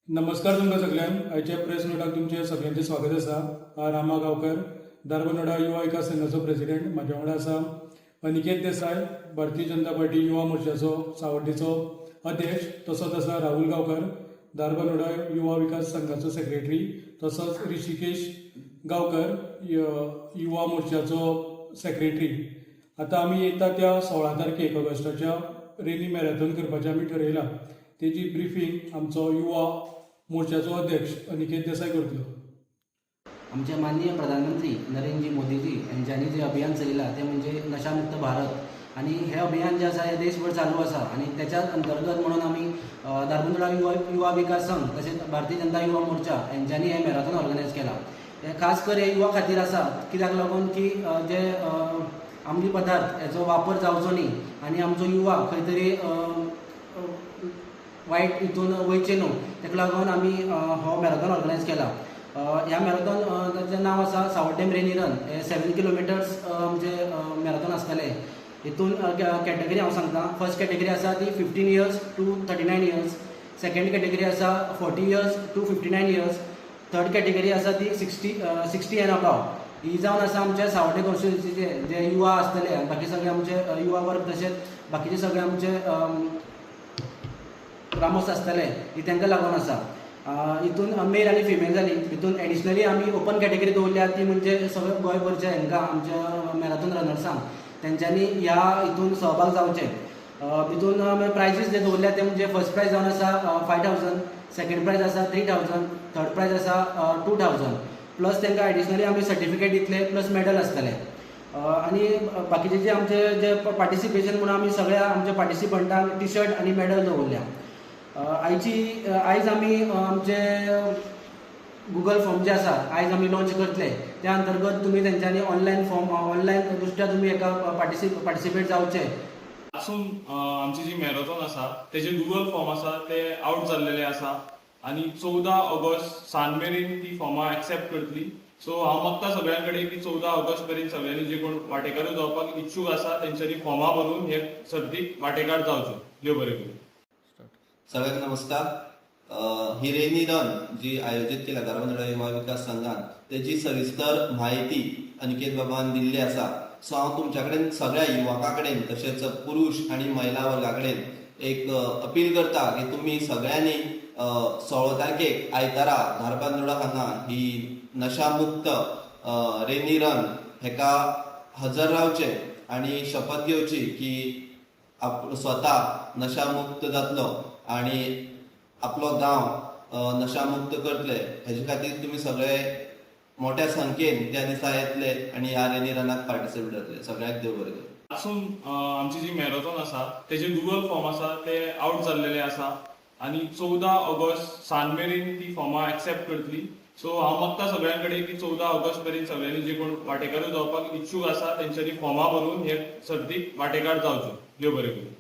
नमस्कार तुमकां सगळ्यांक आयच्या प्रेस नोटाक तुमचे सगळ्यांचे स्वागत आसा। हांव रामा गांवकर, धारबांदोडा युवा विकास संघाचो प्रेसिडेंट। म्हाज्या वांगडा आसा अनिकेत देसाय, भारतीय जनता पार्टी युवा मोर्चाचो सावड्डेचो अध्यक्ष। तसोच आसा राहुल गांवकर, धारबांदोडा युवा विकास संघाचो सेक्रेटरी। तसोच ऋषिकेश गांवकर, युवा मोर्चाचो सेक्रेटरी। आता आमी येता त्या 16 तारखेक ऑगस्टाच्या रेनी मॅरेथॉन करपाचें आमी ठरयलां। तेजी ब्रिफींग आमचो युवा मोर्चाचो अध्यक्ष अनिकेत देसाय करतलो। आमचे माननीय प्रधानमंत्री नरेंद्र मोदीजी यांच्यानी जे अभियान चलयलां ते म्हणजे नशामुक्त भारत। आणि हे अभियान जे आसा हे देशभर चालू आसा आणि त्याच्या अंतर्गत म्हणून आमी धारबांदोडा युवा विकास संघ तसेच भारतीय जनता युवा मोर्चा यांच्यानी हे मॅरेथॉन ऑर्गनायज केला। हे खास कर हे युवा खातीर आसा, कित्याक लागून की जे अंमली पदार्थ हेचो वापर जावचो न्ही आणि आमचो युवा खंय तरी वायट हितून वयचे न्हू, ताका लागून आमी हो मॅरेथॉन ऑर्गनायज केला। ह्या मॅरेथॉनाचें नांव आसा सावड्डेम रेनी रन। हे 7 किलोमिटर्स आमचे मॅरेथॉन आसतले। हितून कॅटेगरी हांव सांगता। फर्स्ट कॅटेगरी आसा ती 15 years to 39 years, second category आसा 40 years to 59 years, third category आसा ती 60 एंड अबाव। ही जावन आसा आमच्या सावड्डे कॉन्स्टिट्युएन्सीचे जे युवा आसतले, बाकी सगळे आमचे युवा वर्ग तशेंच बाकीचे सगळे आमचे ग्रामस्थ आसतले, ही तांकां लागून आसा। हितून मेल आनी फिमेल जाली। हितून एडिशनली आमी ओपन कॅटेगरी दवरल्या, ती म्हणजे सगळे गोंयभरचे हांकां आमच्या मॅरेथॉन रनर्सांक तेंच्यांनी ह्या हितून सहभाग जावचे। हितून प्रायजीस जे दवरल्या ते म्हणजे फर्स्ट प्रायज जावन आसा 5000, सेकंड प्रायज आसा 3000, थर्ड प्रायज आसा 2000, प्लस तांकां एडिशनली आमी सर्टिफिकेट दितले, प्लस मेडल आसतले। आणि बाकीचे जे आमचे जे पार्टिसिपेशन म्हणून आमी सगळ्या आमच्या पार्टिसिपंटांक टी शर्ट आनी मेडल दवरल्या। आयज आमी आमचे गुगल फॉर्म जे आसा आयज आमी लॉन्च करतले। त्या अंतर्गत तुमी तेंच्यांनी ऑनलायन दृश्ट्या तुमी हेका पार्टिसिपेट जावचे। आसून आमची जी मॅरेथॉन आसा तेजे गुगल फॉर्म आसा ते आउट जाल्लेले आसा आणि 14 ऑगस्ट सांज मेरेन ती फॉर्मां एक्सेप्ट करतली। सो हांव मागता सगळ्यां कडेन की 14 ऑगस्ट मेरेन सगळ्यांनी जे कोण वांटेकार जावपाक इच्छूक आसा तेंच्यांनी फॉर्मां भरून हे सर्तीक वांटेकार जावचे। देव बरें करूं। सगळ्यांना नमस्कार। ही रेनी रन जी आयोजित केल्या धारबांदोडा युवा विकास संघान त्याची सविस्तर माहिती अनिकेत बाबान दिल्ली आसा। सो हांव तुमच्या कडेन सगळ्या युवकां कडेन तशेंच पुरुष आणि महिला वर्गा कडेन एक अपील करता की तुम्ही सगळ्यांनी 16 तारखेक आयतारा धारबांदोडा हांगा ही नशामुक्त रेनी रन हेका हजर रावचे आणि शपथ घेवची की स्वतः नशामुक्त जातलो आणि आपलो गांव नशामुक्त करतले। हेजे खातीर तुम्ही सगळे मोठ्या संख्येन त्या दिसा येतले आणि ह्या रेनी रनाक पार्टिसिपेट जातले। सगळ्यांक देव बरें करूं। आसून आमची जी मॅरेथॉन आसा तेजे गुगल फॉर्म आसा ते आउट जाल्लेले आसा आणि 14 ऑगस्ट सांज मेरेन ती फॉर्मां एक्सेप्ट करतली। सो हांव मागता सगळ्यां कडेन की 14 ऑगस्ट मेरेन सगळ्यांनी जे कोण वांटेकार जावपाक इच्छूक आसा तेंच्यांनी फॉर्मां भरून हे सर्तीक वांटेकार जावचे। देव बरें करूं।